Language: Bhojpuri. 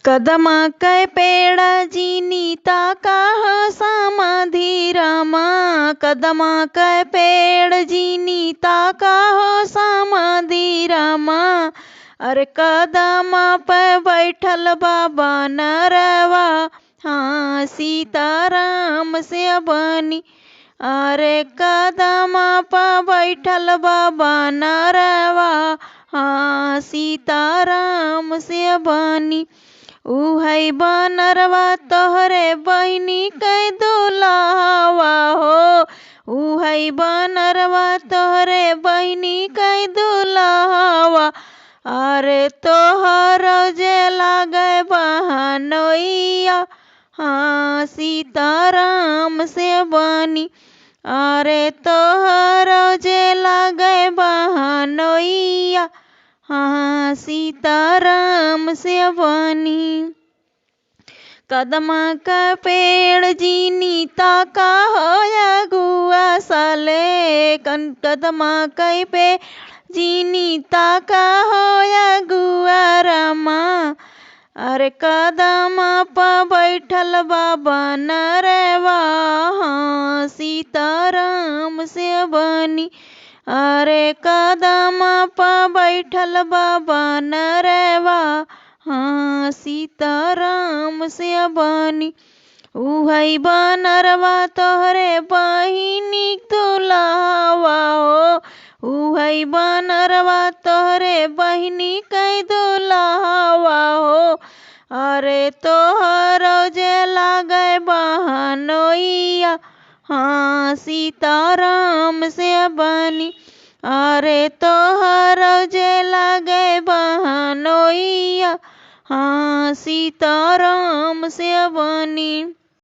कदमा कै पेड़ जीनीता काह समाधि रमा। कदमा कै पेड़ जीनीता काह समाधि रमा। अरे कदमा पे बैठल बाबा नरवा, हाँ सीताराम से बनी। अरे कदमा पे बैठल बाबा नरवा, हाँ सीताराम से बनी। उहै बनरवा तोहरे बहिनी कै दुल्हवा हो। उहै बनरवा तोहरे बहिनी कै दुल्हवा। अरे तोहर जे लागे बहनोइया, हाँ सीताराम से बनी। अरे तोहर जे लागे बहनोइया, हाँ सीताराम से बनी। कदमा का पेड़ जीनीता का होया गुआ साले। कदमा का पेड़ जीनीता का होया गुआ रमा। अरे कदमा पे बैठल बाबा नरवा, हाँ सीताराम से बनी। अरे कदमा पे बैठल बाबा नरवा, हाँ सीताराम से बनी। उहै बनरवा तोहरे बहिनी दुल्हवा हो। उहै बनरवा तोहरे बहिनी कै दुल्हवा हो। अरे तोहर जे लागे बहनोइया, हाँ सीताराम से बनी। अरे तोहर जे लागे बहनोइया, हाँ सीताराम से बनी।